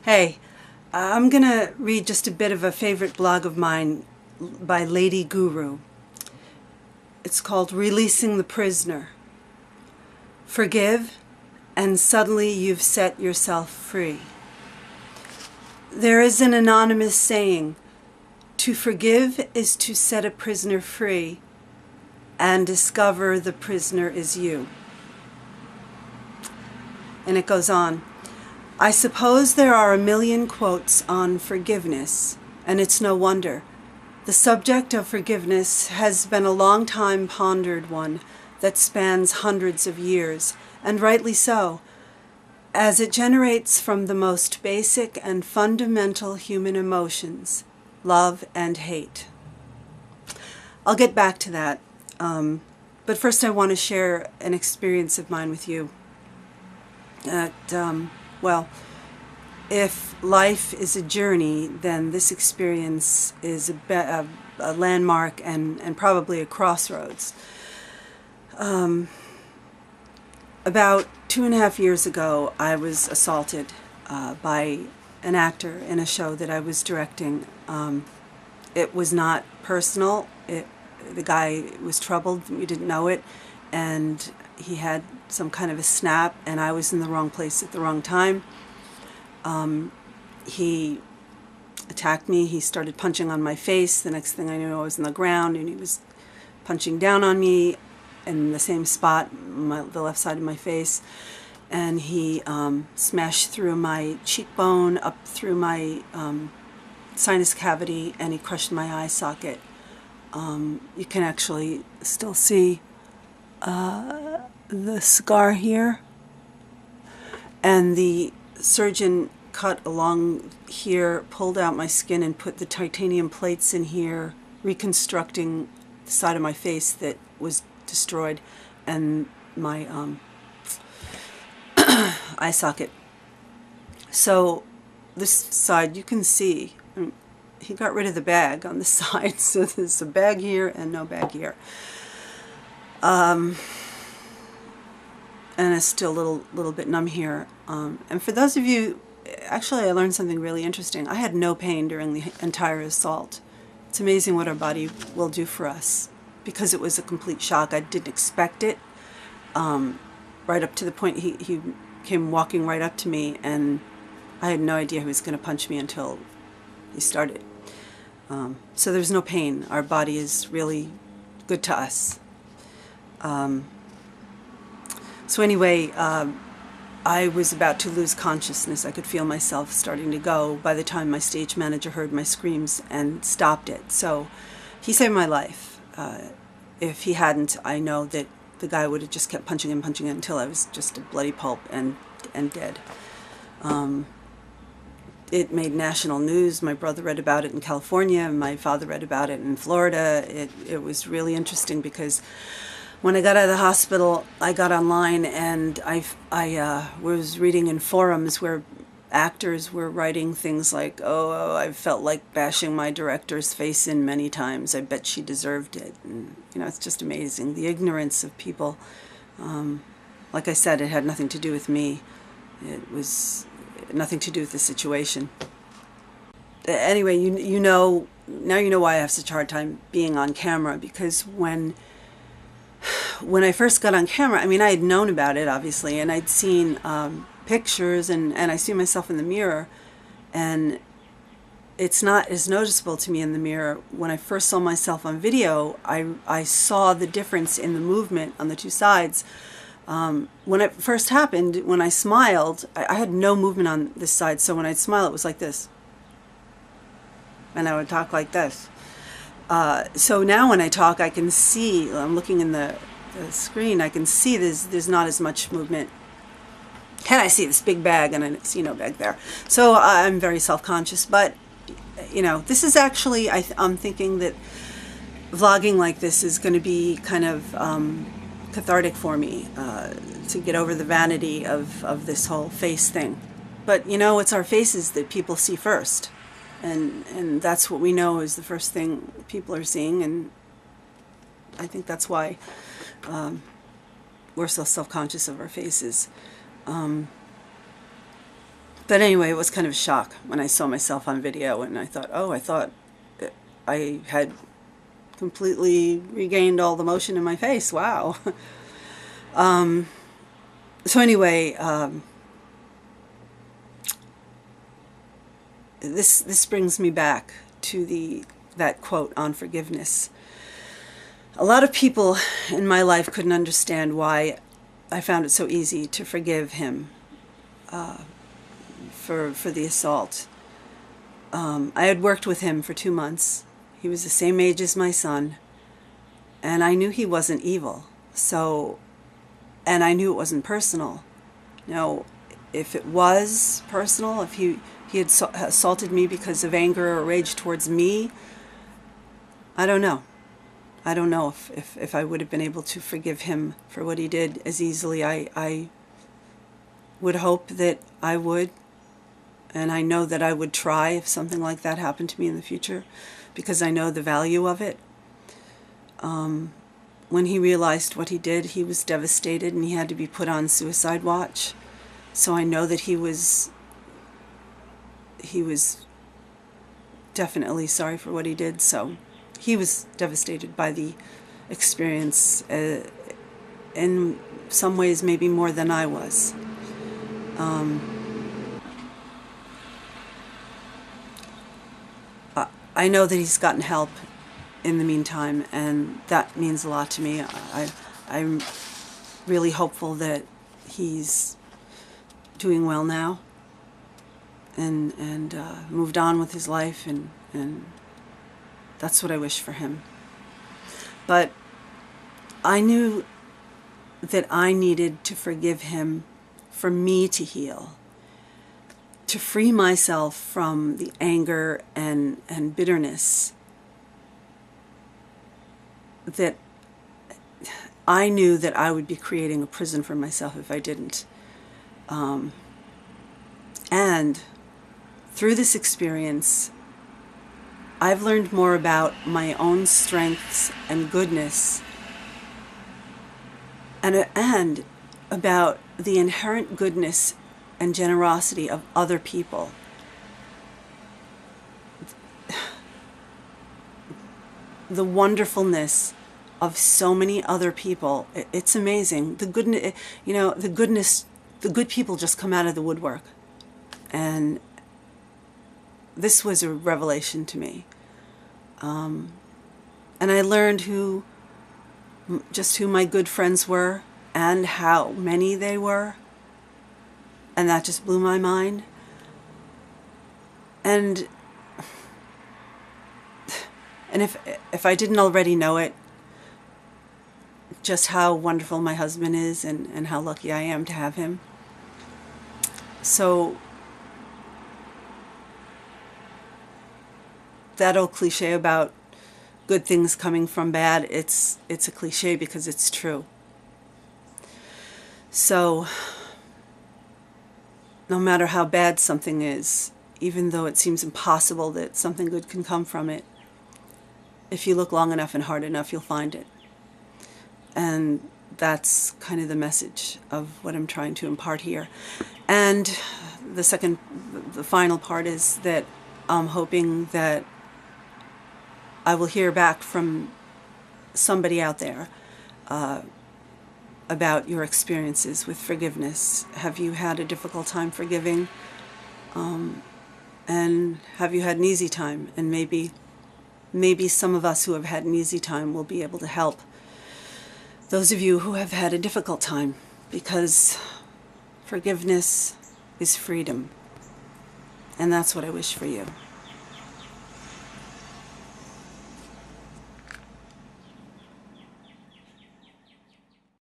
Hey, I'm gonna read just a bit of a favorite blog of mine by Lady Guru. It's called Releasing the Prisoner. Forgive, and suddenly you've set yourself free. There is an anonymous saying, to forgive is to set a prisoner free and discover the prisoner is you. And it goes on. I suppose there are a million quotes on forgiveness, and it's no wonder. The subject of forgiveness has been a long time pondered one that spans hundreds of years, and rightly so, as it generates from the most basic and fundamental human emotions, love and hate. I'll get back to that, but first I want to share an experience of mine with you. Well, if life is a journey, then this experience is a landmark and probably a crossroads. About 2.5 years ago, I was assaulted by an actor in a show that I was directing. It was not personal. The guy was troubled. We didn't know it, and he had some kind of a snap, and I was in the wrong place at the wrong time. He attacked me. He started punching on my face. The next thing I knew, I was on the ground, and he was punching down on me in the same spot, the left side of my face. And he smashed through my cheekbone, up through my sinus cavity, and he crushed my eye socket. You can actually still see the scar here, and the surgeon cut along here, pulled out my skin and put the titanium plates in here, reconstructing the side of my face that was destroyed, and my eye socket. So this side you can see, he got rid of the bag on the side, so there's a bag here and no bag here. And it's still a little bit numb here. And for those of you, actually I learned something really interesting. I had no pain during the entire assault. It's amazing what our body will do for us, because it was a complete shock. I didn't expect it. Right up to the point he came walking right up to me, and I had no idea he was going to punch me until he started. So there's no pain. Our body is really good to us. So anyway, I was about to lose consciousness. I could feel myself starting to go by the time my stage manager heard my screams and stopped it. So he saved my life. If he hadn't, I know that the guy would have just kept punching and punching until I was just a bloody pulp and dead. It made national news. My brother read about it in California. My father read about it in Florida. It was really interesting, because when I got out of the hospital, I got online, and I was reading in forums where actors were writing things like, oh, I felt like bashing my director's face in many times. I bet she deserved it. And, it's just amazing. The ignorance of people. Like I said, it had nothing to do with me. It was nothing to do with the situation. Anyway, now you know why I have such a hard time being on camera, because when I first got on camera, I had known about it, obviously, and I'd seen pictures, and I see myself in the mirror, and it's not as noticeable to me in the mirror. When I first saw myself on video, I saw the difference in the movement on the two sides. When it first happened, when I smiled, I had no movement on this side, so when I'd smile, it was like this. And I would talk like this. So now when I talk, I can see, I'm looking in the screen, I can see there's not as much movement. And I see this big bag, and I see no bag there. So I'm very self-conscious, but, this is actually, I'm thinking that vlogging like this is going to be kind of cathartic for me, to get over the vanity of this whole face thing. But, it's our faces that people see first. And that's what we know is the first thing people are seeing, and I think that's why we're so self-conscious of our faces. But anyway, it was kind of a shock when I saw myself on video, and I thought, oh, I thought I had completely regained all the motion in my face. Wow. So anyway, this brings me back to that quote on forgiveness. A lot of people in my life couldn't understand why I found it so easy to forgive him for the assault. I had worked with him for 2 months. He was the same age as my son, and I knew he wasn't evil. And I knew it wasn't personal. Now, if it was personal, if he had assaulted me because of anger or rage towards me, I don't know. I don't know if I would have been able to forgive him for what he did as easily. I would hope that I would, and I know that I would try if something like that happened to me in the future, because I know the value of it. When he realized what he did, he was devastated, and he had to be put on suicide watch. So I know that he was definitely sorry for what he did. So he was devastated by the experience, in some ways maybe more than I was. I know that he's gotten help in the meantime, and that means a lot to me. I'm really hopeful that he's doing well now and moved on with his life, and that's what I wish for him. But I knew that I needed to forgive him for me to heal, to free myself from the anger and bitterness that I knew that I would be creating a prison for myself if I didn't. And through this experience, I've learned more about my own strengths and goodness, and about the inherent goodness and generosity of other people. The wonderfulness of so many other people. It's amazing. The goodness, the good people just come out of the woodwork. And this was a revelation to me. And I learned who my good friends were and how many they were. And that just blew my mind. And if I didn't already know it, just how wonderful my husband is and how lucky I am to have him. So that old cliche about good things coming from bad, it's a cliche because it's true. So no matter how bad something is, even though it seems impossible that something good can come from it, if you look long enough and hard enough, you'll find it. And that's kind of the message of what I'm trying to impart here. And the final part is that I'm hoping that I will hear back from somebody out there about your experiences with forgiveness. Have you had a difficult time forgiving? And have you had an easy time? And maybe some of us who have had an easy time will be able to help those of you who have had a difficult time, because forgiveness is freedom. And that's what I wish for you.